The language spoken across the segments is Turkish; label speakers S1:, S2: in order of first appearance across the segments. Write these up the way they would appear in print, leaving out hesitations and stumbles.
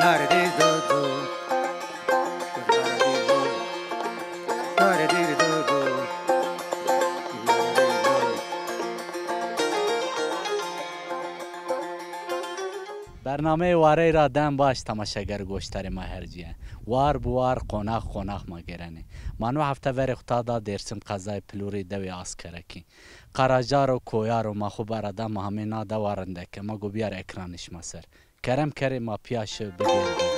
S1: برنامه واره را دم باش تماشاگر گوشتر ما هرجیه وار بوار قوناق ما گرنه منو هفته ور خطادا درسم قضای پلوری دوی اسکرکی قراجار و کویار و ما خوب ارادا ما همه نادا وارنده که ما گو بیار اکرانش مسر کرم کری ما پیاش بگیردیم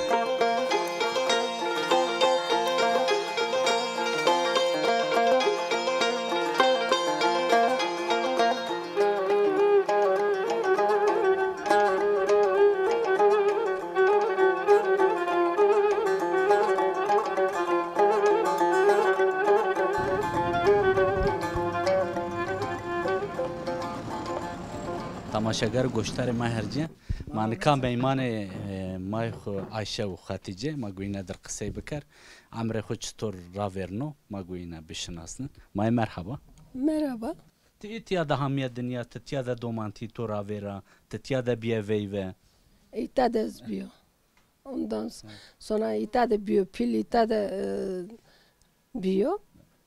S1: تماشاگر گوشتر ما هرجیه من کام بیمان ما خو عایشه و خاتیجه ما گوینه در قصه بکر عمر خو چطور راورنو ما گوینه بشناسن ما مرحبا
S2: Merhaba.
S1: تیاده همیه دنیا تیاده دومانتی تو راورا تیاده بیه ویوه
S2: İtades biyo. Ondan sonra itade biyo, pil itade biyo.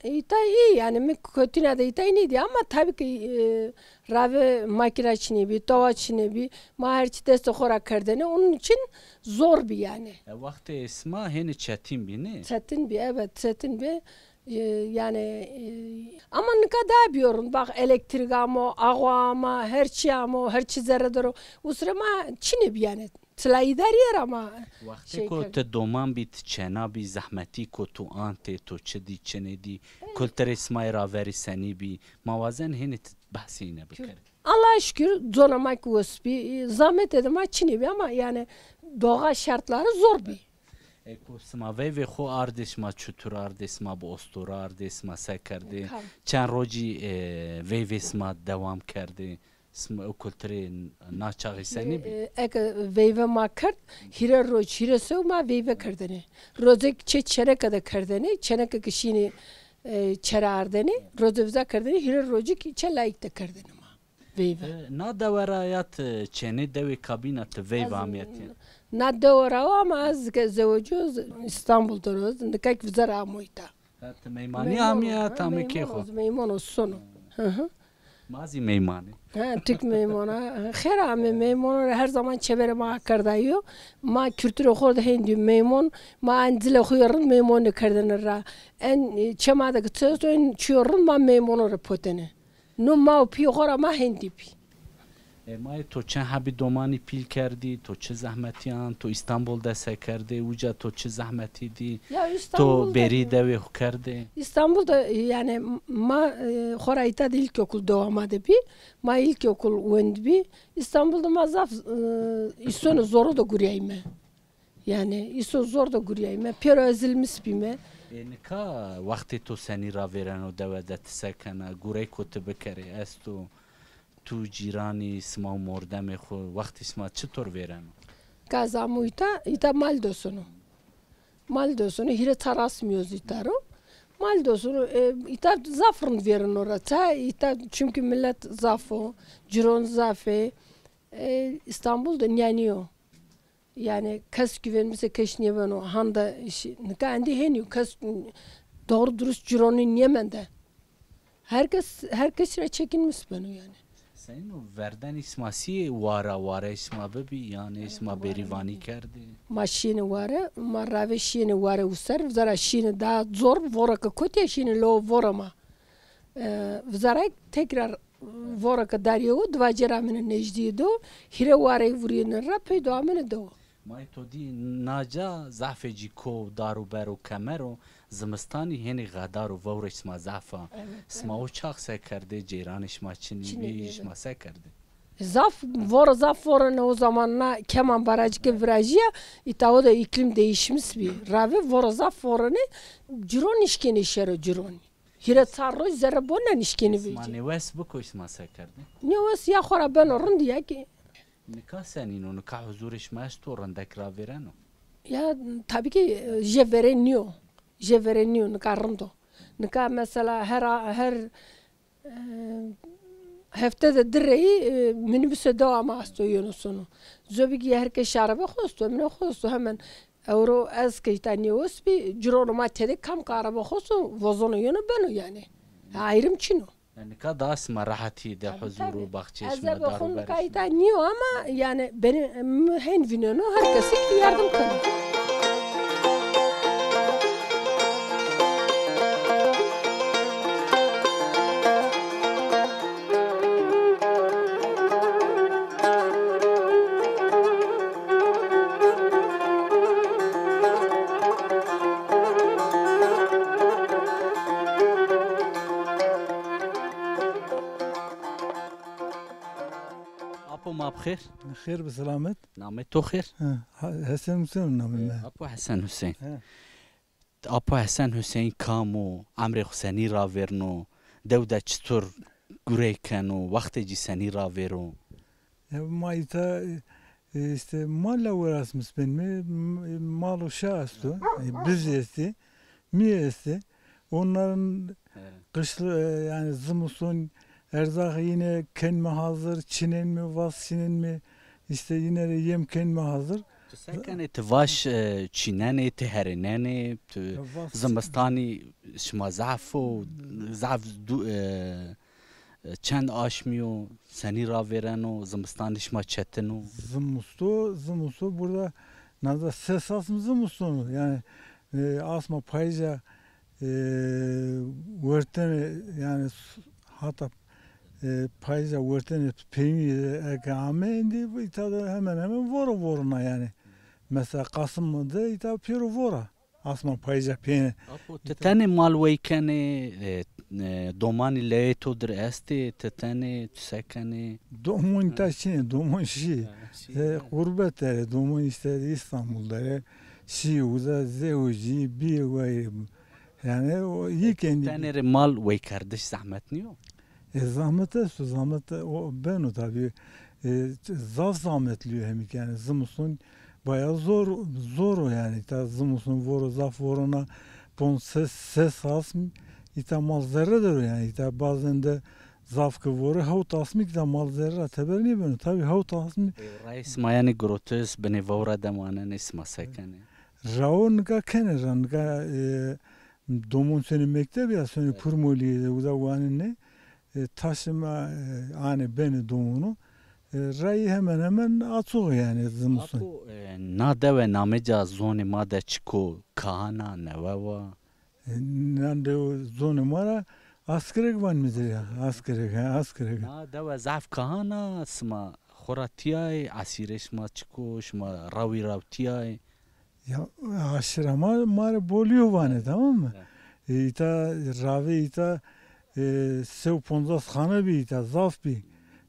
S2: İta iyi yani kötüne de ita iyiydi ama tabii ki rave makine çini bir, tava çini bir, maherçi deste khora kardene onun için zor bir yani.
S1: Vakti isma heni çetin bir ne?
S2: Çetin bir evet çetin bir yani ama ne kadar biliyorum bak elektrik ama, ağua ama, her şey ama, her şey zerredir o sıra ma çini bir yani. Tlayı der ama.
S1: Vakti ko te doman bit çena bi zahmeti ko tu ante to çedi çenedi kulter ismay raveri seni bi mavazen heni bahsine bekar.
S2: Allah'a şükür zonamak usbi zahmet edim çini bir ama yani doğa şartları zor bir.
S1: Eko sma ve xo ardesma çutur ardesma bu ostura ardesma sekerdi. Çen roji ve sma devam kerdi. اسم اکولتری ناچاری سنی بی.
S2: اگه ویو ما کرد هیره روز هیره سو ما ویو کردنه. روزی چه چنه کده کردنه چنه که کشینی چرا آردنه روزی وزا کردنه هیره روزی که چه لایک ده کردنه ما ویو.
S1: نه دورایات چنه دوی کابینت ویو آمیتی.
S2: نه دورا و ما از که زوجو استانبول دروز نکای وزار آمویتا.
S1: میمانی آمیت آمی که خود.
S2: میمانو سونو.
S1: مازی میمانی.
S2: Türk memona. Her ame memona her zaman çevre ma kardayıyor. Ma kültürü xorda hendi memon ma andile xuyarın memonu kardanır. En çemada gitsöz en çuyorun ma memonu repotene. No ma pi xora ma hendi pi.
S1: مای تو چه حبی دومانی پیل کردی تو چه زحمتیان تو استانبول دست کرده اوجا تو چه زحمتی دی تو بری دوی کرده
S2: İstanbul'da yani ma xorayta ilkokul doğamadı bi ma ilkokul öndi bi İstanbul'da ma zaf isonu zoru da guriyme yani iso zor da guriyme pero ezilmiş bime
S1: نکا وقتی تو سنی را ویرن و دوادت سکنه گوره کت بکری از تو جیرانی اسما مردم خو وقتی اسما چطور ویرن؟
S2: Kazamuyta ita maldosunu hire tarasmıyoruz itaro maldosunu ita zafrın verin orada ita çünkü millet zafo ciron zafe İstanbul'da nyanıyor yani kas güvenmese keşniye ben o handa kendi heniyor kas doğru dürüst cironun Yemen'de herkes çekinmiş beni yani.
S1: Senin o verden ismasi vara isma bebi yani isma berivani kerdi.
S2: Maşini vara, marave şini vara usar, zara şini daha zor vora kötü şini lo vorama. Zara tekrar vora kadariyo dva ceramine necdido, hire vara vuriyene rapid amene do.
S1: May to di naca zafeci ko daru beru kamero زمستانی هنی غدار و وورش ما زعفا اسما او چاق سه کرده جیرانش ما چنی بیش ما سه کرده
S2: Zaf ne o zaman na keman barajı ke virajiya itağı da iklim değişmiş bir rave vora zaf ne ciron işkeni şero ciron hire sarro zerre bona işkeni bir
S1: ma neves bu ko isma se kerdi
S2: neves ya khora ben orun diye ki
S1: nikah senin nikah huzurish ma to randak raverano
S2: ya tabii ki jevereniyor nikarındo. Nika mesela her Hefte de direği minibüse devam astı yönüsünü. Zöbigi herkes şarabı kostu, emine kostu hemen euro eski tane osbi cironuma tedik kam karabı kostu vozonu yönü benu yani. Ayrım çino.
S1: Yani kadar asma rahati de huzuru bahçeşme
S2: Ez
S1: daru
S2: bakın
S1: barış.
S2: kayıta niyo ama yani benim hen vinonu herkesi yardım kılıyor.
S1: Apo ma bxir?
S3: خير بسلامت
S1: Namet to xir?
S3: حسن مسلم نامه
S1: Apo Hasan Hüseyin.
S3: He.
S1: Apo Hasan Hüseyin kamu Amre Hüseyni ra verno devde çtur gureyken vakti ciseni ra vero.
S3: ya ma ita işte malla uğraşmış benim mal uşağıstı biz esti mi esti onların kışlı yani zımusun erzak yine kenme hazır çinen mi vas çinen mi işte yine de yem kenme hazır
S1: Tu sekene tu vaş çinene tu herinene tu
S3: vas
S1: zımastani şma zafo zaf çend aşmıyor seni ra vereno zımastani şma çeteno.
S3: zımustu burada nazar ses asım zımustunu yani asma payca vörtene yani hatta payca vörtene peyni ekame indi itada hemen voruna yani mesela Kasım'da ita piru vora asma payca peyni
S1: Apo tetene mal veykene domani le to der esti tetene tu sekene.
S3: domun taşını domun şi gurbet domun işte İstanbul'da şi uza zevci bir vay yani o iyi kendi
S1: Tetene mal vey kardeş zahmet niyo.
S3: zahmet o ben o tabii zahmetliyor hem yani zımusun bayağı zor o yani ta zımusun voru zaf voruna pon ses asm ita mal zerredir yani ita bazen de zaf voru havut asmik da mal zerre teberni ben tabii havut asmi
S1: Reis mayani grotus beni vora demanen isma sekene.
S3: raon ka keneran ka domun seni mektep ya seni purmoli uzavanın ne taşıma hani beni domunu rayı hemen açıq yani zımsın.
S1: Apo na deve nameca zoni ma de çiko kahana neveva.
S3: Nande o zonu mara askerek var mıdır ya? Askerek.
S1: Na deve zaf kahana sma xoratiyay asireş ma çiko şma ravi ravtiyay.
S3: Ya aşırama mara boluyor vane tamam mı? İta ravi ita sev ponzas xana bir ita zaf bir.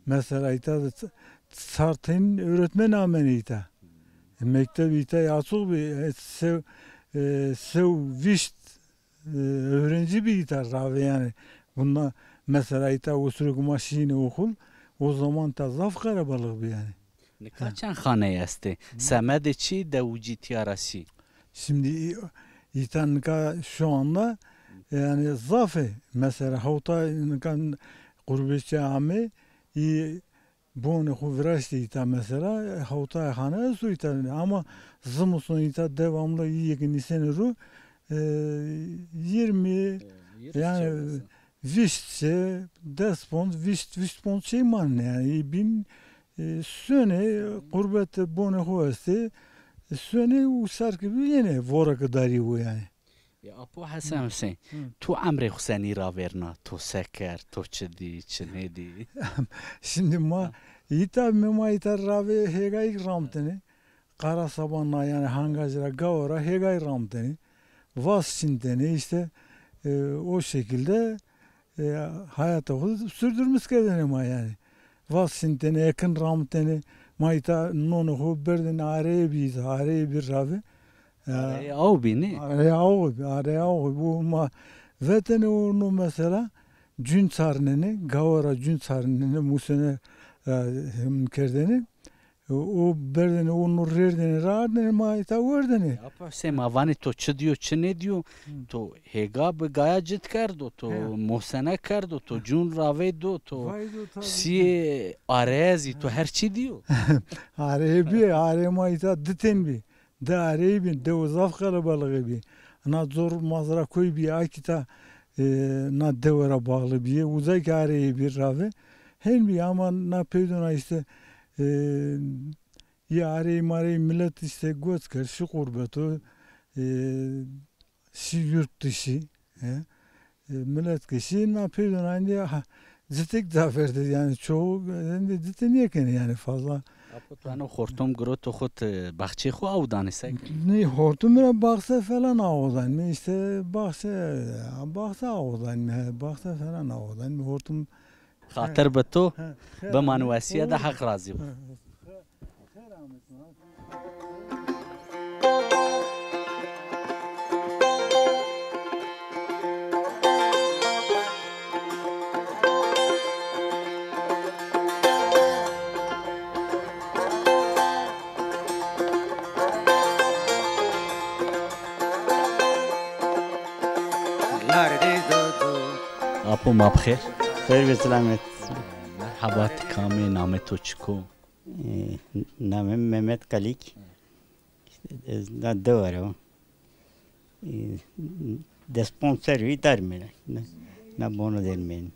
S3: Mesela ita sartın öğretmen ameni ita. Mektep ita açıq bir sev vişt öğrenci bir ita ravi yani. Bunlar mesela ita usulü maşini okul o zaman ta zaf karabalık bir yani.
S1: Ne kaçan xane esti. Semede çi de ucitiyarasi.
S3: Şimdi İtanka şu anda yani zafe mesela havta kan gurbetçi ame bunu huvraştı ita mesela havta hana su ita ama zımusun ita devamlı iyi sene ru 20 yani vişçe despont vişpont şey man yani bin söne gurbet bunu huvesti söne usar gibi yine vora kadar bu yani.
S1: Ya Apo Hasan Hüseyin. Tu Amre Hüseyni ra verna. Tu seker, tu çedi, çinedi.
S3: Şimdi ma ita ravi hegay ramteni kara sabanla yani hangacıra gavara hegay ramteni vas çinteni işte o şekilde hayatı sürdürmüş kedene ma yani vas çinteni yakın ramteni ma ita nonu hu berdin araya bir ravi
S1: Av bini.
S3: araya bu ma veteni onu mesela cün sarneni gavara cün sarneni musene kerdeni O berdeni o nur rerdeni rahatını ma ita verdeni.
S1: Apa Hüseyin avani to çi diyor çi ne diyor to hega bi gaya cid kerdo to muhsene kerdo to cun rave do to si arezi to her çi diyor.
S3: Are ma ita diten bi. Da are bi de uzaf kalabalığı bi. Na zor mazra koy bi akita na devara bağlı bi. Uzay are bir rave. Hen bi ama na peydona işte yare mare millet işte göz kır şu kurbeto şu yurt dışı millet kişi ne yapıyor hani zitek zaferdi yani çoğu zite niye kene yani fazla
S1: Apa tu ano hortum gro to xut bahçe xu avdanise.
S3: ne hortum bile baksa falan ağızdan mı işte baksa ağızdan baksa falan ağızdan hortum
S1: Xatir bi to bi manwasiye de haq razı bu. Apo mabxir.
S4: خیر به سلامت.
S1: Merhaba tikame name to çiko.
S4: نامم مهمت کلیک. نه دوره. دسپانسری درمیره. نه بانو درمین.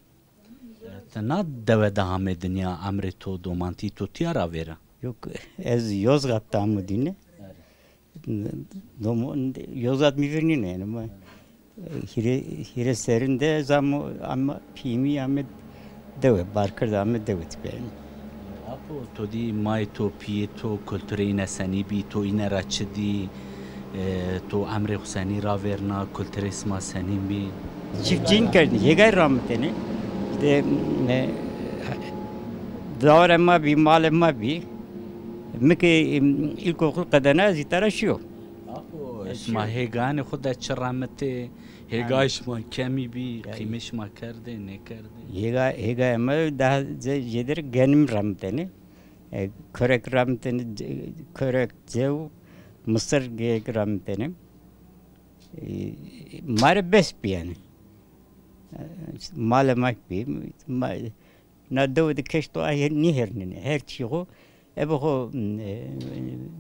S1: Na deve devam ediniya emri to domanti to tiyara vera.
S4: Yok ez Yozgat'ta amudine. Yozgat mivirni ne ama hire serinde zamu ama pimi ama deve barkır da ama deve tipen.
S1: Apo to di mai to pi to kültüre neseni bi to ine raçdi to emri Hüseyni ra verna kültüre isma senin bi.
S4: Çiftçiyin kerdi. Yegay rahmetine. İşte davrema bir malema bir. Meki ilkokul kadına zitara şu.
S1: Apo isma hegani xuda çramete hegaşma kemi bi qimeşma kerde ne kerde.
S4: Yegay ama daha jedir genim rahmetine. Körek rahmetine körek cev Mısır geyik rahmetine. Mare bes bir yani. Malemak bir na dövde keşto ay nihernine her çiğo ebo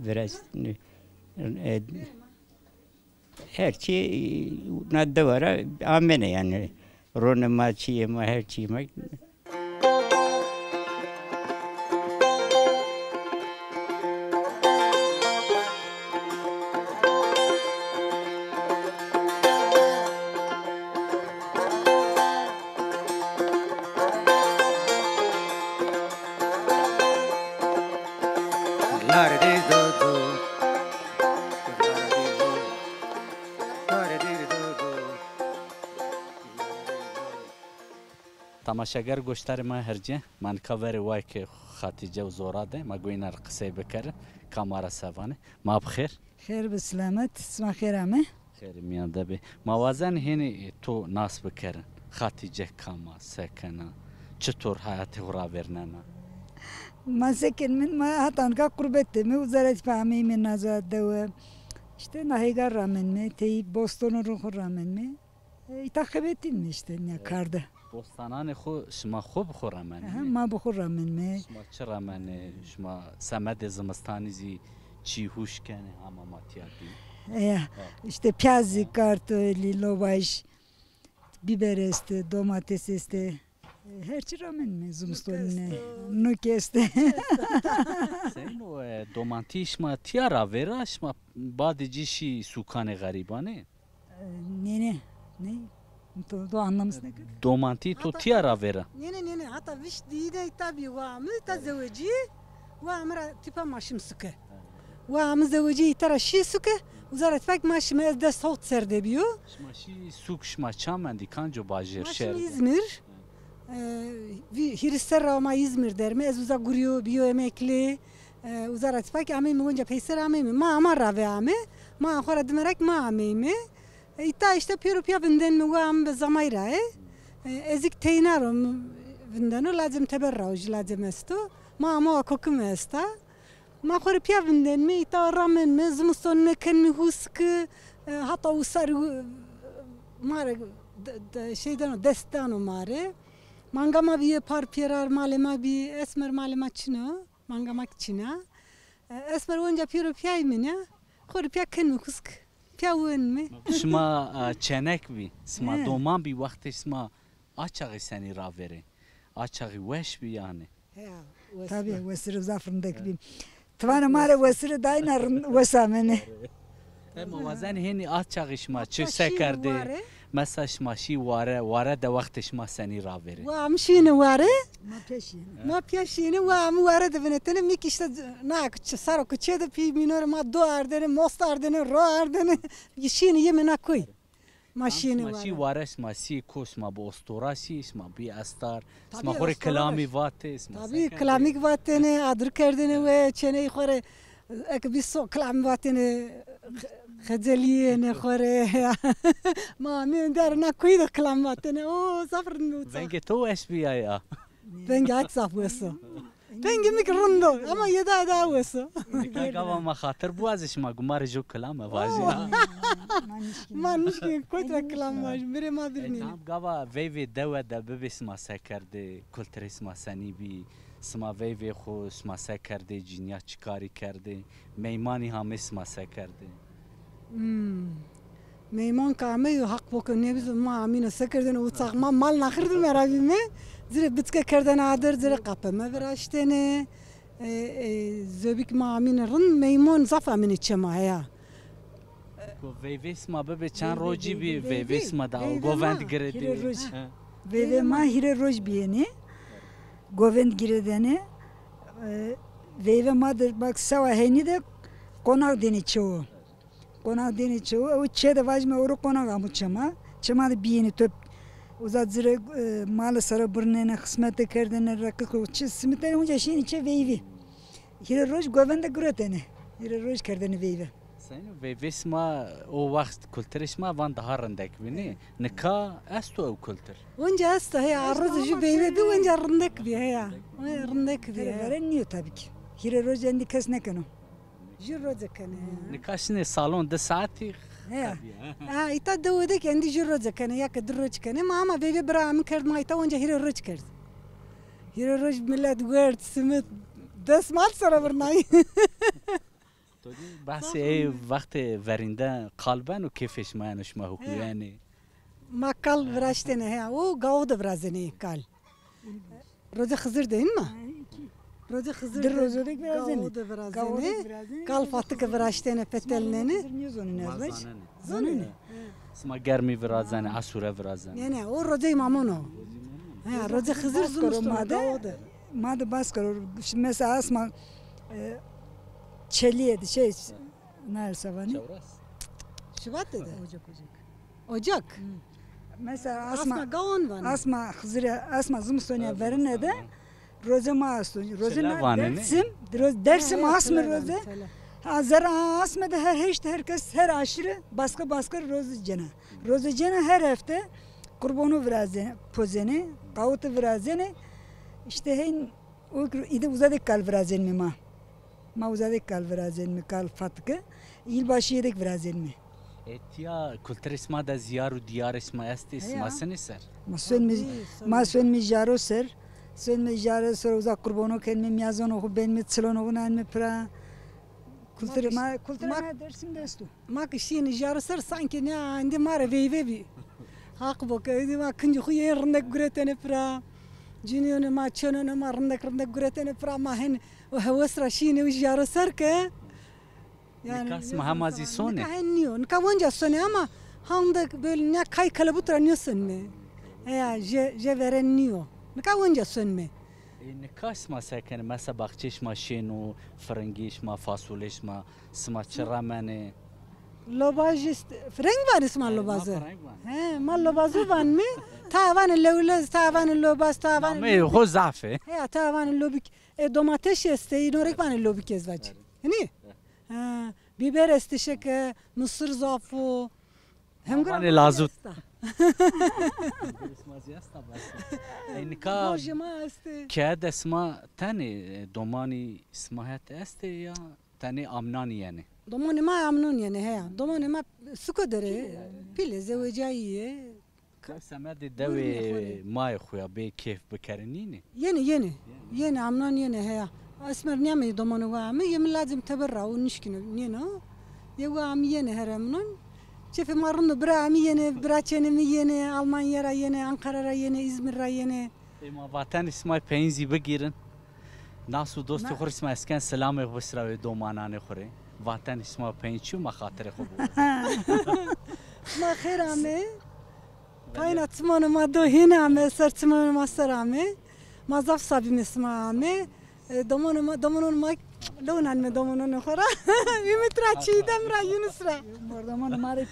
S4: biraz her çiğ na dövara amene yani ronema çiğma her çiğma
S1: Tamaşager gösteri ma herce man kaveri vay ki Hatice u zorade ma goynar qisay bekar kamera savane ma bxir
S5: خير بالسلامات اسمع خير عمي
S1: خير miyan da be mavazan heni to nas bekar Hatice kama sekana çtor hayatı hura vernana
S5: ما سكن من ما هتنقى قربتي مي وزارة فهمي من نزاد دو işte nahigar rağmen mi tey Boston'un ruhu rağmen mi takip ettin mi işte ne karda
S1: bostanane xu şma xub xoraman
S5: ma bu rağmen mi
S1: şma çraman şma samed zimstanizi çi huşken ama matiyadi
S5: işte piyazı kartoli lobaş biber este domates este her şey rağmen mi zumstonine nukeste
S1: sen o domates şma tiyara vera şma badici şi sukane garibane
S5: ne to anlamız ne kadar
S1: domanti to tiyara vera
S6: Ne hatta viş dide tabi vamı ta zevci vamra tipa maşım sıkı vamı zevci tara şi sıkı uzarat fak maşım ezde salt serde biyo
S1: şma şi suk şma çamendi kanco bajir şer
S6: maşım İzmir hirister ama İzmir derme ez uza guriyo biyo emekli uzarat fak amim gonca peyser amim ma amara ve ame ma xora dmerak ma amimi İta işte pirupiya vinden mi vam be zamayra ezik teynarom vinden o lazım teberrauj lazım esto ma kokum esta ما خور پیا وندن می تا رامن می زمستون مکن می هوسک حتی وسر ماره şeyden destan o mare manga ma bir par pirar malema bir esmer malema çino manga mak çina esmer onca piro piyay mı ne khor piya ken mi kusk piya wen mi
S1: شما چنک بی سما دومان بی وقتی سما آچاقی سنی را وره آچاقی وش بی یعنی
S5: Tabii vesiri zafrındaki bir. Tvanı mare vesiri daynarın vesamene.
S1: اما وزن هنی آچاقی شما چه سکرده مثلا شما شی واره ده وقت شما سنی را وره
S6: wa mşine ware
S5: Ma peşi.
S6: ma piyashine wa mu ware de venetene mik işte na saro kuçe de pi minor ma do ardene most ardene ro ardene yişine yemena koy maşine
S1: شما شی
S6: ware
S1: واره شما سی کوس ما با استورا شی شما بی استار
S6: Tabii,
S1: شما خوری
S6: استورا
S1: کلامی
S6: باش.
S1: واته شما
S6: tabii klamik vatene adır kerdene ve çene khore ek bir so klam vatene خجلیه خوره ما من در نکوید کلاماتنه او سفر نوتا
S1: ونگ تو اش بیا یا
S6: بنگ ات صاف وسو بنگ میکرندو اما یدا دا وسو
S1: گاوا ما خاطر بوازش ما گمار جو کلام واجی
S6: ما نشکی کویت کلام واج میره ما برنی
S1: گاوا وی دو د ببس ما سکرده کلتریس ما سنی بی سما وی خو سما سکرده جنیا چیکاری کرده میمانی هم سما سکرده
S6: میمان کامه حق بکنه biz ما امین سکردن و صاغ ما مال نخردم مرابیمه زیر بتک کردن عادر زیر قپمه براشتنه زبیک ما امین رن میمون زف امین چما یا
S1: وی سما ببه چند روزی بی وی سما دا گووند گرده
S5: Ve ma hire roj biyeni. Govend giredene. Ve madır bak sava heni de konak deni çoğu. Konak deni çoğu. O çede vajme oru konak amuçama. Çama da biyeni töp. Uzat zire malı sarı burnene kısmete kerdene rakı koçu. Simitleri onca şeyin içe veyvi. Hire roj govend de güretene. Hire roj kerdene veyvi.
S1: Sen vی سما o وقت کلترش ما وان ده رندک بینی نکا استو او کلتر
S6: Onca hasta ya arroz ju beyve bir onca rındık bir ya. Rındık bir ya.
S5: Veren tabii ki. Hire roj endi kes ne kano.
S6: Ju roza kane.
S1: نکا شنه سالون ده ساعتی
S5: He.
S6: Ha ita davada kendi ju roza kane ya kadroç kane ama ama beyve bira mı kerd ma ita onca hire roç kerd. Hire roç millet gört simit desmal sara burnay.
S1: بحث ای وقت ورنده قلبن و کیفش معنیش ما حکو یعنی
S6: Makal vraştene ya o gavda vrazene kal. Roza Hızır değil mi? Roza Hızır.
S5: Dır rozodik vrazene.
S6: Gavda vrazene. Kal fatık vraştene petelneni.
S5: Zonene.
S1: سما گرمی ورازنه اسوره ورازنه
S6: Yani o roza imamono. Ha roza Hızır zumustona gavda.
S5: Madı bas karor. Şimdi mesela asma çeliyedi şey neresi var ne?
S6: Şubat dedi.
S5: Ocak.
S6: Ocak.
S5: Mesela
S6: Asma
S5: asma
S6: gavon var.
S5: asma hızıra asma zımstonya verene de roze maastu. Roze
S1: Şelavanene.
S5: dersim asma roze. Azara asma da herkes her aşırı baskı roze cena. Roze cena her hafta kurbonu vrazene pozene kavutu vrazene işte hen o ide uzadık kal vrazene mi ma. Ma uzadık kal vrazene mi kal fatkı. Yılbaşı yedik vrazene mi.
S1: اتیا کلتر اسما ده زیار و دیار اسما است اسما سنی سر
S5: ما sön mi jaro ser. Sön mi jaro ser uzak kurbonu kendimi miyazon oku ben mi tsilon oku nan mi pra. Kultur ma dersim destu.
S6: Mak işini jarısır sanki ne andi mare veyve bi. Hak bakaydı ma kınca huye rındak güretene pra. Cüniyonu ma çönonu ma rındak güretene pra ma hen o havasra şini u jarısır ke.
S1: Nikas mahamazi sone.
S6: Niyo, nika vonca sone ama hamda böyle ne kay kalabutra niyo sonme. Ya je veren niyo. Nika vonca sonme.
S1: نکاس ما سکن مثلا باغچش ما شینو فرنگیش ما فاصولش ما سما چرامنه
S6: Lobaj freng var isman lobazı. He, mal lobazı var mı? Tavan levlez, tavan lobaz, tavan.
S1: می خو ضعفه
S6: He, tavan lobik. Domates este, inorek var lobik ezvaj. Hani? Ha, biber este şeke, mısır zafu.
S1: Tavan lazut. اینکا
S6: Bojma este.
S1: که اسما تنی دومانی اسمهت است یا تنی آمنانی یعنی
S6: Domani ma amnun yani he. Domani ma suko dere. Pile zevcaiye.
S1: سمد دوی مای خویا به کیف بکرنینی
S6: Yeni amnan yeni he. Asmer niyami domani wa mi yem lazım teberra u nişkino yeni. Yewa am yeni heremnun. Çefe marunu bra am yeni, bra çenemi yeni, Almanya'ra yeni, Ankara'ra yeni, İzmir'ra yeni.
S1: ما وطن اسمای پینزی بگیرن ناسو دوستی خور اسمای اسکن سلام بسراوی دومانانه خوره وطن اسمای پینز چو مخاطر خوب
S6: Ma khairame. Payna tmanu ma do hiname, ser tmanu ma serame. Ma zaf sabi mismame. Domonun ma لونن می دومونن خورا میترا چی دم را یونس را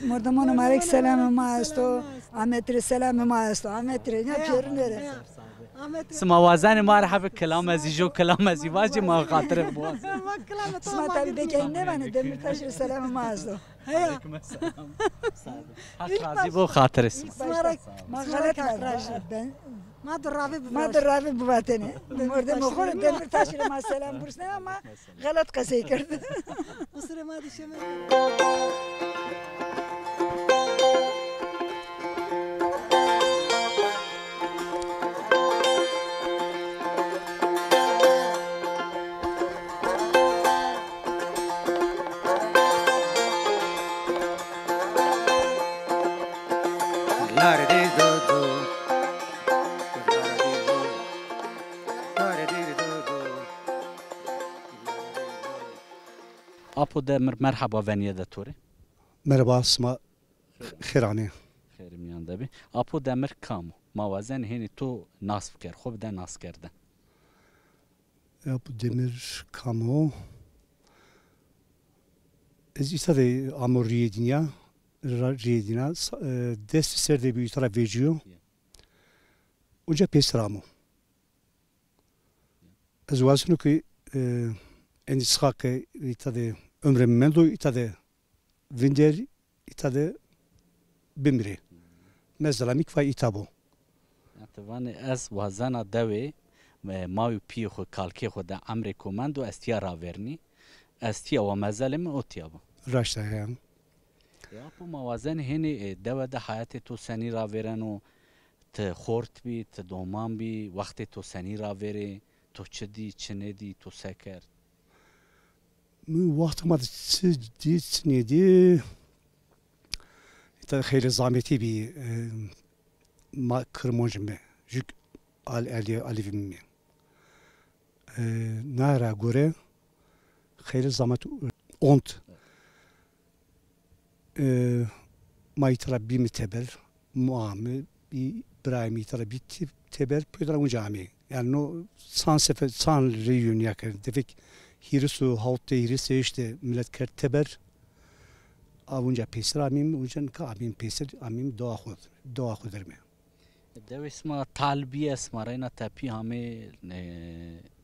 S5: مردمان مارک سلام ما است و امتر سلام ما است و امتر نه پیرنره
S1: اسما وازن مرحبا کلام ازی جو کلام ازی واجی ما خاطر بواز
S5: اسما تابی بگین نه من دمرتاش سلام ما است
S1: علیکم السلام حق راضی بو خاطر اسما
S5: ما غلط کردم
S6: ما
S5: درابی بواتنه مردم خور دمرتاش ما سلام برسنه اما غلط قصه کرد
S6: اسره ما دیشمه
S1: Apo demir merhaba veniye de tore.
S7: Merhaba اسمع خیرانه
S1: خیر میان دبی. Apo demir kamu. Mavazen heni to nasb ker. خوب de nas kerde.
S7: Ya bu demir kamu ez istade amor riyedina dest serde bir tara veciyo unca pesramu ez vasunu ki endişkake itade ömrem mendo itade vinder itade bimri mezlamik ve itabo
S1: Atavani ez wazana devi mavi piyo xo kalki xo da amre komando estiya raverni estiya wa mezalim otiyaba.
S7: raşta yani
S1: Ya bu mavazen heni deve de hayatı to seni raveren o te xort bi te doman bi vakti to seni raveri to çedi çenedi to seker.
S7: من وقت ما تسنيدي خیلی زحمتی بی ما کرمونجمه جک الفیمی نهره گوره خیلی زحمت اونت ما یترا بی متبر muamı bir İbrahim yitara bir teber pöydara uncami yani no san reyun yakar defek hirisu havte hirisi işte millet ker teber avunca pesir amim uncan ka amim pesir amim doğa xudur me
S1: Dev isma talbi esma reyna tepi hame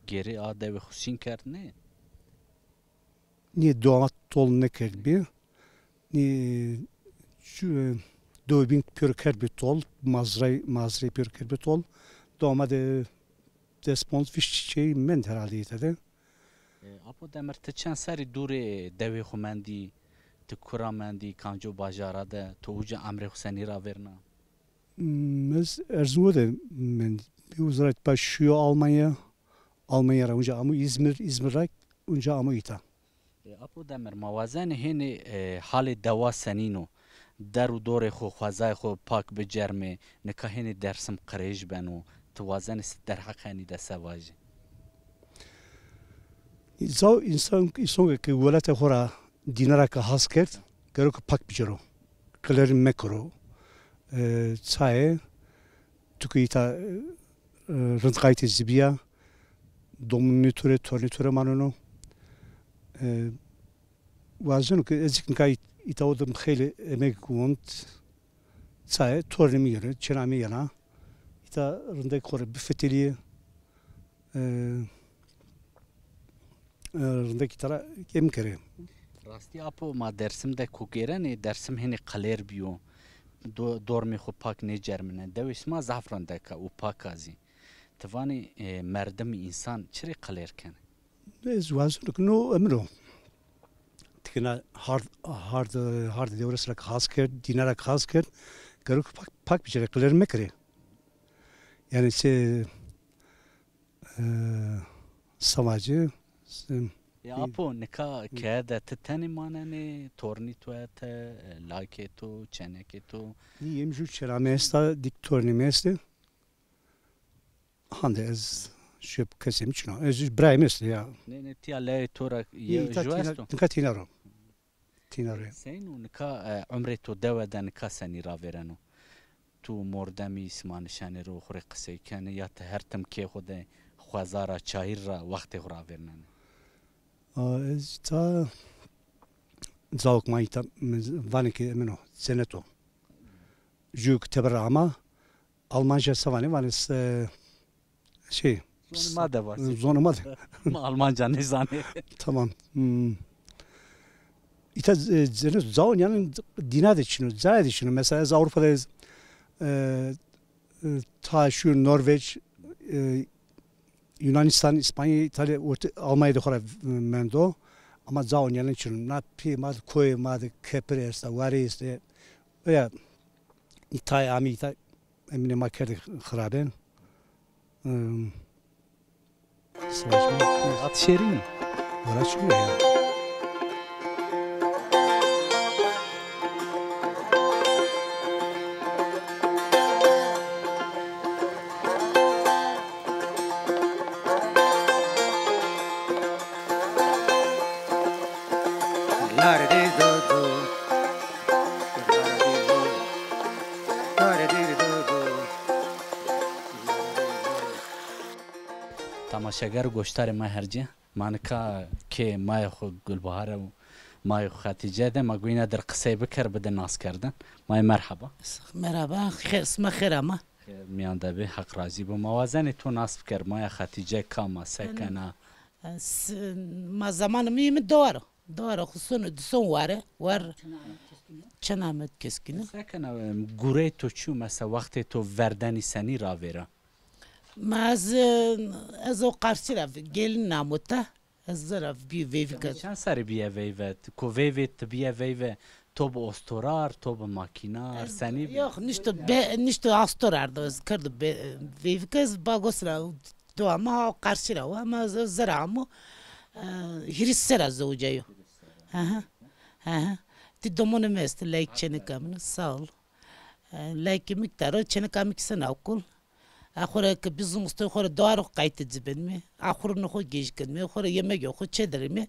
S1: geri a dev xusin kerd ne?
S7: Niye doğa tol ne kerbi ni şu Dövbin pür kerbi tol mazray pür kerbi tol doğa de despons fiş şey men herhalde yitede
S1: Apo demir te çen seri dure dev xumandi te kuramandi kanjo bajara de to uca amre xuseni ra verna.
S7: Mez Erzurum'da men bir uzarak başlıyor Almanya'ya önce ama İzmir'e önce ama ita.
S1: Apo demir mavazen heni hali deva senino deru dore xo xwazay xo pak bicerme nekaheni dersim qrej beno tuwazen ist derhaqani de sevaji.
S7: İnsan ki velete xora dinara ka has kert gero ki pak bicero. Kalerin mekro. Çaye tukita rıntqayti zibiya domunitöre tornitöre manunu vazen ki ezik kay ita odum kheli emek kunt çaye tornimi yere çenami yana ita rındak kore bifeteliye rındak itara kemkere
S1: Rasti apo ma dersim de kugere ne dersim heni qaler biyo dormi xu pak ne cermine dev isma zafran deka u pak azî tivani merdem insan çirê qilêrken
S7: Ez wazunuk no emro. Tikina hard devresrak khas kir, dinara khas kir. Garuk pak bir çerekler mekre. Yani samacı
S1: ya apo nika kede te teni manene torni tu te like tu çeneke tu
S7: niyem ju çeramesta diktorni mesti. Hande ez şöp kesim çuna. Ez brayim est ya.
S1: ne ti ale tora juesto
S7: Tika tinaro. Tinaro.
S1: sen u nika umre tu deveden nika seni ravereno tu mordemi isman şani ro xure qise ken ya te her tem ke xode xwazara çayira vakti xura vernen
S7: Ez ta zavuk mayta vaniki emino seneto. Juk tebra ama Almanca savani vanis şey
S1: zonuma da var
S7: zonuma
S1: Almanca ne zane
S7: tamam. İta zavun yani dinad için, zayed için mesela ez Avrupa'da ta şu Norveç, Yunanistan, İspanya, İtalya, Almanya'da kadar mendo ama zavun yani için napi mad koy mad kepres da var işte ya İtalya ami İtalya emine makerde kharaben
S1: at şerin
S7: Valla çıkıyor ya.
S1: تماشاگر گوشتار ما هرجه مانکا که مای خو گلبهاره و مای خو خاتیجه ده ما گوینه در قصه بکر بده ناس کردن مای مرحبا
S8: مرحبا خیر اسم خیر اما
S1: میان ده به حق رازی بو موازن تو ناس بکر مای خاتیجه کاما سکنه
S8: ما زمان میم دواره خصوصا دسون وار چنامت کسکنه
S1: سکنه گوره تو چو مثلا وقت تو وردنی سنی را ویره
S8: ما از او قرصی رفت gelin namuta az raf bir vevika
S1: چند سر بیه ویوه کو ویوه بیه ویوه تو با استرار تو با ماکینا سنی
S8: yok nişte astorar da kardı vevika bagosra do ama qarşı ra ama zaramu hirissera zawjayo ha ti domone mest like çenekamını sağ ol like miktarı çenekamiksen akul آخره که بیزم است خور دارو قایت زبن می آخر نخو گیج کن می خور yemek yok چه داری می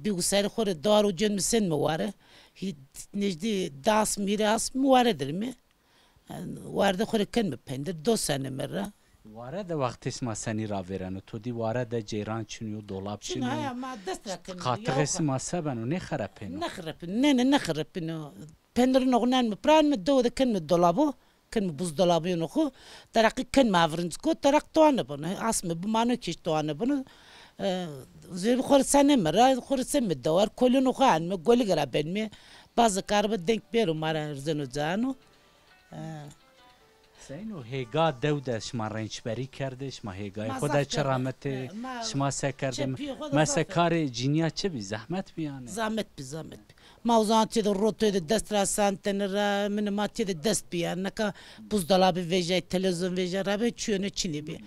S8: بیگو سر خور دارو جن میسن مواره هی نجدی داس میراس مواره داری می وارد خور کن می پندر 2 sene مره
S1: وارد وقتی اسم سنی را ورن تو دی وارد جیران چنیو دولاب چنیو
S8: ما دست رکن
S1: قاطع اسم سبنو نخرپن
S8: نخرپن پندر نغنان می پران می دو کن می دولابو كن buzdolabı yonu tarak كن مافرنز كو tarak توانه بنو اسم بمانو كيش توانه بنو زي خور سنه مرة خور سنه الدوار كلنا خان مقولي قرابين مي bazı karba denk beru mara zeno zano
S1: سینو هیگا دوده شما رنجبری کرده شما هیگای خدا چرامت شما سه کرده مثلا کار جینیا چه بی زحمت بیانه
S8: زحمت بی موضوعات چه روتو دست راسان تنرا من ما چه دست بیان نکا buzdolabı veje televizyon veje rabe çüyünü çini bi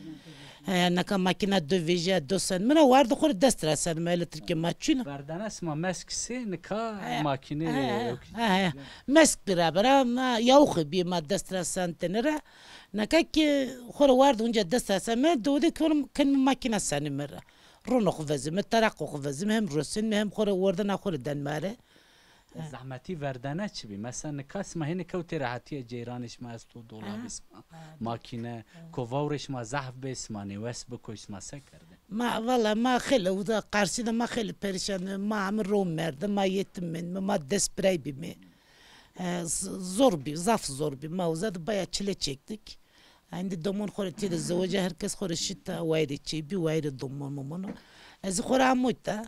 S8: naka makine dö veje dosan mena vardı khur dest rasan ma elektrik ma çün
S1: vardana اسما مسکسی نکا ماکینه
S8: mesk beraber ma yauq bi ma dest rasan tenera naka ki khur vardı unca dest rasan ma dodi kan makine sani mera رونق vezim tarakq vezim hem rusin hem khur vardana khur denmare
S1: زحمتی وردانه چی بی مثلا نکاس ما هنی کوتی راحتی جیرانش ما است تو دولاب اسما ماکینه کوورش ما زحف به اسما نیوس بکوش ما سکرده
S8: ما والله ما خیلی و دا قرصیده ما خیلی پریشان ما هم روم مرده ما yetim من ما dest birey bir mi zaf zor bir mavzada bayağı çile çektik. Şimdi domon khoreti de zavaja herkes khoreshita wayri çi bir wayri domon momono ez khora amutta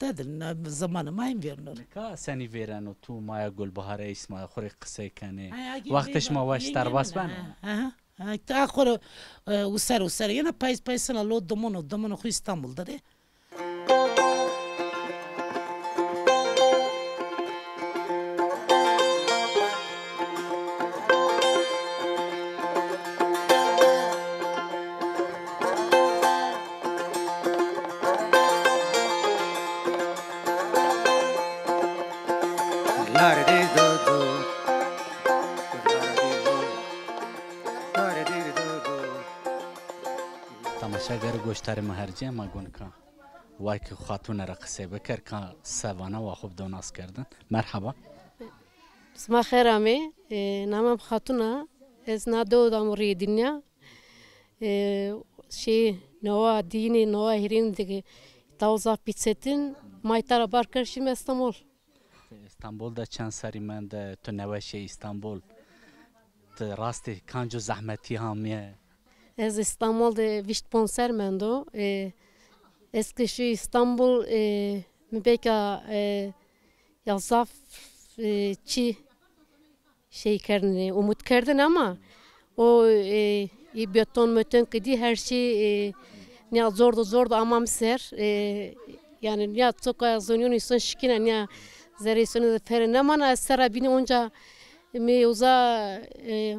S8: Dedim zamanı mayın verin.
S1: Ka seni veren o tu maya Gulbahare isma xore qise kane. Vaqtish ma vaştar bas ben.
S8: Ta xore usar yana paysana lo domono xu İstanbul'da de.
S1: Tamaşager goştarı maherciye ma gonka. Vay ki xatun ara qise bekar ka savana wa xub donas kerdin. Merhaba.
S9: اسمها خير عمي نعم بخاتنا اسنا دو داموري الدنيا شيء نوا ديني نوا هيرين دقي توزع بيتستين ما يترى باركر شيء استانبول
S1: İstanbul'da çan sarimende tu neveşe İstanbul. Te rasti kanco zahmeti hamiye.
S9: Ez İstanbul'da vişt konser mendo eski şu İstanbul mübeka yazaf çi şey kerdin umut kerdin ama o beton möten kedi her şey ne zordu amam ser yani ya çok azonyon insan şikine ya zerresini feren ama sera bini onca mi uza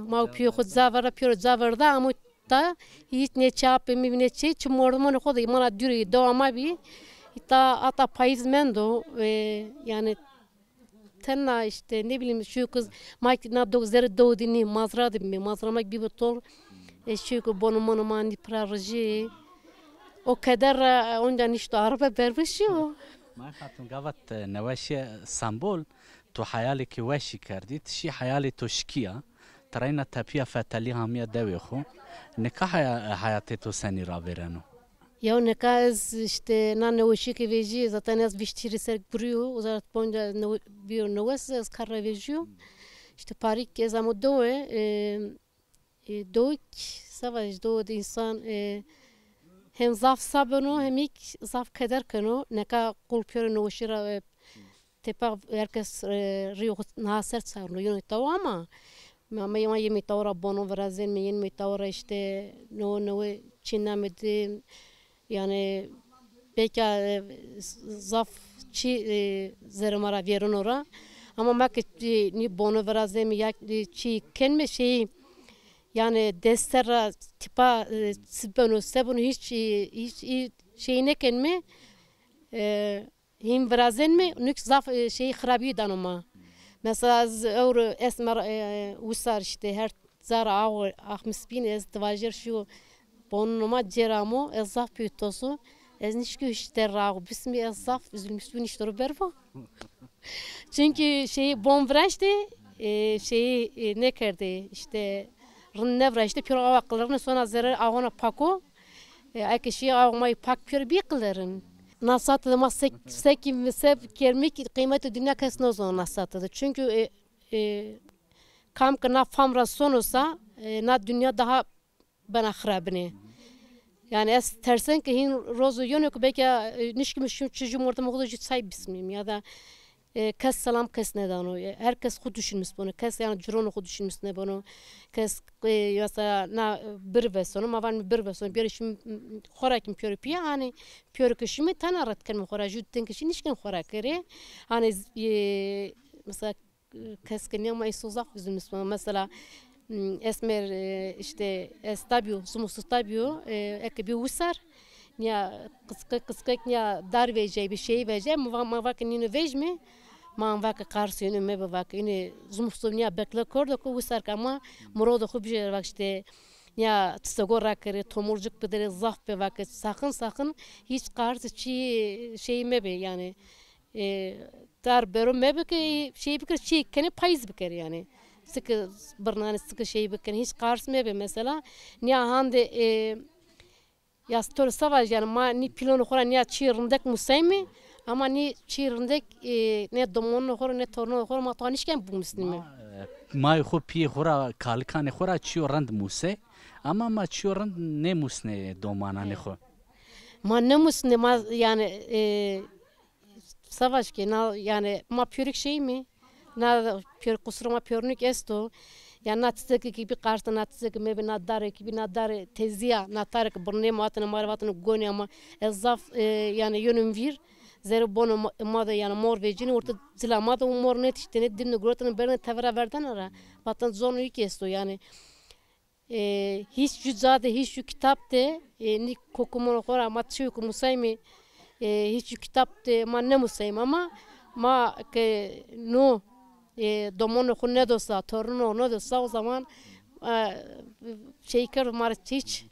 S9: ma piyo khud zavara da ama ta hiç ne çap mi ne şey çmormon khod imana duri do ama bi ta ata payız mendo yani tenna işte ne bileyim şu kız Mike nabdo zeri doğdini mazradı mi mazramak bir botol şu kız bonumun mani proje o kadar ondan işte araba vermişiyor.
S1: ما خاطر قابت نواشي اسطنبول تو حيالك واشي كرديت شي حيالي تو شكيا ترينا تابيا فتالي هاميا داوي خو نكاح حياتي تو سني رابيرانو
S9: Ya ne kaz işte na nevoşi ki veji zaten az viştiri ser buriyo uzat ponda bir nevas az karra vejiyo işte parik ez amo doe doik savaş do insan hem zaf sabunu hem ilk zaf kadar kano neka kulpyor nevoşira tepa herkes riyo naser sarno yunu tawa ama yemi tawra bono verazen mi yemi tawra işte no çinamedi yani belki zaf çi zermara verin ora ama bak ni bono veraze mi ya çi kenme şey yani destera tipa sebunu hiç şey ne kenme him verazen mi nük zaf şey khrabi danoma mesela euro esmer usar işte her zara ahmis bin ez dvajer şu bonuma ceramo ezaf pütosu ez nişki işte rağı bismi ezaf üzülmüş bin işte berba çünkü şey bon vraştı şey ne kerdi işte rınne vraştı pür avaklarını sonra zarar ağına pako ay şey ağmayı pak pür bir kıların nasat da sekim sep kermik kıymeti dünya kesno zon nasatıdır çünkü kam kana famra sonusa na dünya daha bana xrabne yani es tersen ki hin rozu yönük belki nişkimiş çocuğum ortamı olacak say bismim ya da kes salam kes neden o herkes xud düşünmüş bunu kes yani drone xud düşünmüş ne bunu kes mesela na bir versiyonu ma van bir versiyon bir işim xorakim pörüp yani pörük işimi tanarat kan xoraju denk işin nişkin xorak kere hani mesela kes ki ne ma isozak üzülmüş mesela esmer işte estabio somos estabio ek bir usar ya kıskak ya dar veje bir şey veje ma vakini vejme ma vak karşını me vak ini somos ya bekle kordo ko usar ama morodo khu bir vak işte ya tsagora kere tomurcuk bedere zaf be vak sakın hiç karşı şey me be yani dar bero me be ki şey bir şey kene payız bir yani sıkı bırnağını sıkı şey bakın hiç karşımaya be mesela niye hande ya stor savaş yani ma ni pilonu khora niye çirindek musaymi ama ni çirindek ne domonu khora ne torno khora ma tanışken bu muslimi
S1: ما خو پی خورا کالکان خورا چیورند موسه اما ما چیورند نموسنه دومانان خو
S9: ma ne musne ma yani savaş ki yani ma pürük şey mi? Na pür kusuruma pürnük esto. Yani natsık gibi karşı natsık mi nadare gibi nadare teziya natarık burne matını marvatını goni ama ezaf yani yönüm vir zero bono mada yani mor vecini orta zilamada mor net işte ne dimne grotunu berne tavra verden ara vatan zonu yük esto yani hiç cüzade hiç kitapte ni kokumu kora matçı kumusaymi hiç kitapte man ne musayım ama ma ke no domono ne dosa torno ne dosa o zaman şeyker marçiç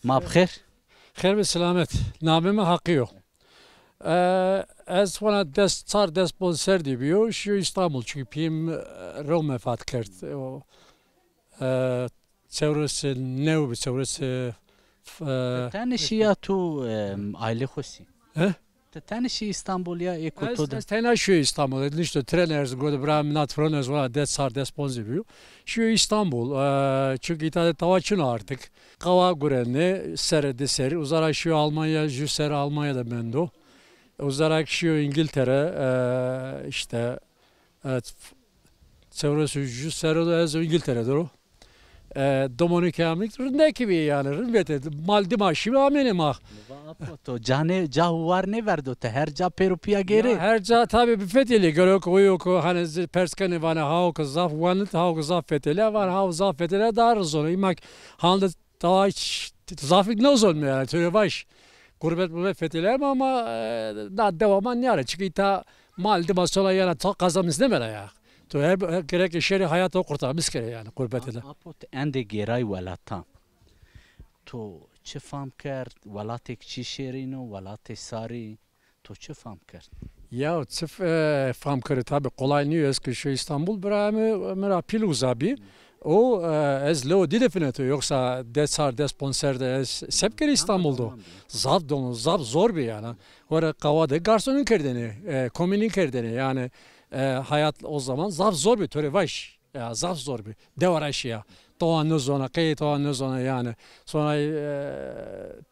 S1: ما بخير
S10: خير بالسلامت نامم حقيو از وانا دست صار دست بونسر دی بیو شو İstanbul çünkü pim Roma fat kert o çevresi ne bu çevresi
S1: تاني شيء تو aile خوشی
S10: he
S1: تاني شيء İstanbul'ya ekotoda
S10: Ez tena şu İstanbul işte treners goda bram nat frones valla dest sar dest bonzi biyo şu İstanbul çünkü itadı tavaçın artık kava gurenli serede seri uzara şu Almanya jü seri Almanya'da mendo uzara şu İngiltere işte çevresi jü seri de ez İngiltere'dir o Dominik Amik ne gibi yani rümbete maldi maşimi amenim ah
S1: تو جانه جا وار نه وردو ته هر جا پروپیا گیره
S10: her ca tabi bir fetheli görük uyuk hani perskani vana havk zaf vanit havk zaf fetheli var havk zaf fetheli dar zor imak halde daha zafik ne olmuyor yani töre baş gurbet bu fetheli ama da devaman yani çünkü ta maldi masola yana ta kazamız ne mera ya to her gerek şeri hayatı kurtarmış kere yani gurbetele
S1: apot ende geray walata تو چه فهم کرد ولاتک چی شیرینو ولات ساری تو چه فهم کرد
S10: Ya çift fam kırı tabi kolay niye eski şu İstanbul bırakımı mera piluzabi o ez lo dilefineto yoksa desar desponserde ez sepkeri İstanbul'da zav donu zav zor bir yani orada kavada garsonun kerdeni kominin kerdeni yani hayat o zaman zav zor bir töre baş ya zav zor bir devaraş ya doğan zona kayıt doğan zona yani sonra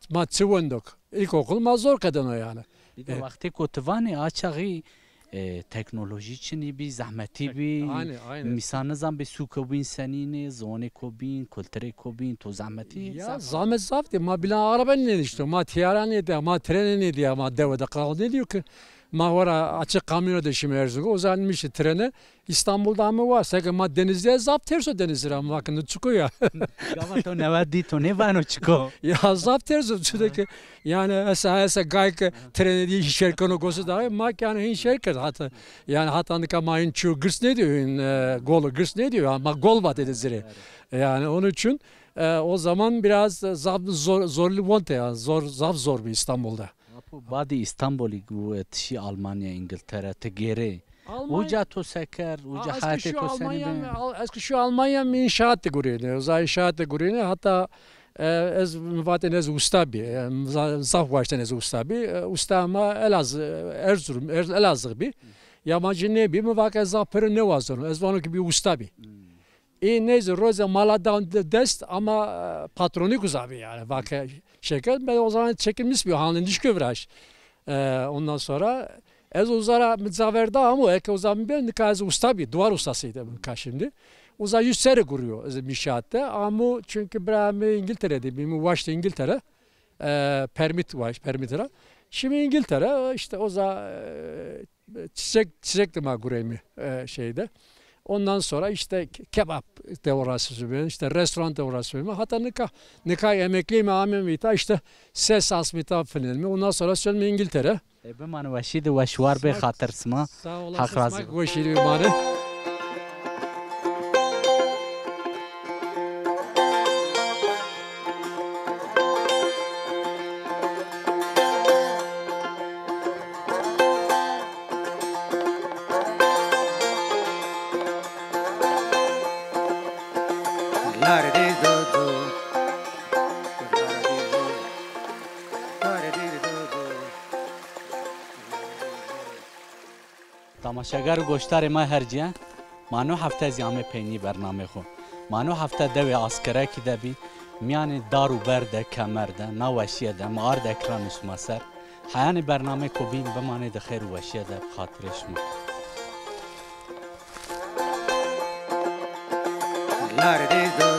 S10: maçıvınduk ilkokul mazor kadın o yani
S1: دیگه وقتی کوتوانی آچاقی تکنولوژی چنی بی زحمتی بی میسانه زن به سو کوبین سنینه زونه کوبین کلتره کوبین تو زحمتی
S10: ya zahmet zafti ma bilen araba ne işte ma tiyara ne diye ma tren ne diye ma devede kaldı diyor ki ma var açık kamyon da şimdi Erzurum'a uzanmış trene İstanbul'da mı var? Seke ma denizde zapt terso denizde ama bakın çıkıyor ya.
S1: Gava to ne vadi to ne vano çıkıyor.
S10: Ya zapt terso çünkü yani esa gayk treni diye şerkano gosu da ma yani hin şerket hatta yani hatta ne kamayın şu gırs ne diyor gol gırs ne diyor ama gol var denizde. Yani onun için o zaman biraz zorlu volta ya zor bir İstanbul'da.
S1: بعدی استانبولی گوه تشی آلمانیا انگلتره تگیره اوجا تو سکر اوجا حیاتی تو سنی
S10: eski şu Almanya inşaat gurine uzay inşaat gurine hatta ez vaten ez ustabi zaf baştan ez ustabi ustama Erzurum Elazığ bir yabancı ne bir muvaka zapere ne vazonu ez vanu ki bir ustabi neyse roza maladan dest ama patronik uzabi yani vaka şeker ben o zaman çekilmiş bir halin diş kıvraş ondan sonra ez uzara mzaverda ama o zaman ben nikaz ustabi duvar ustasıydım şimdi uza 100 sene kuruyor inşaatta ama çünkü ben İngiltere'de bir ulaştı İngiltere permit var permitera şimdi İngiltere işte o zaman çiçek de ma kurayım şeyde ondan sonra işte kebap devrası işte restoran devrası hatta nikah emekli mi amemita işte ses asmita falan ondan sonra söyleme İngiltere.
S1: به من وشید و شوار به خاطر سما حق رازی
S10: وشید بمانه
S1: تماشاگر و گوشتار ما هرجیه مانو هفته زیامه پینی برنامه خو مانو هفته دوی آسکره کی دبی میان دارو برده کمرده نوشیه ده مارد اکرانش مسر حیان برنامه کو بین بمانه ده خیر وشیه ده خاطرش مو
S11: Larde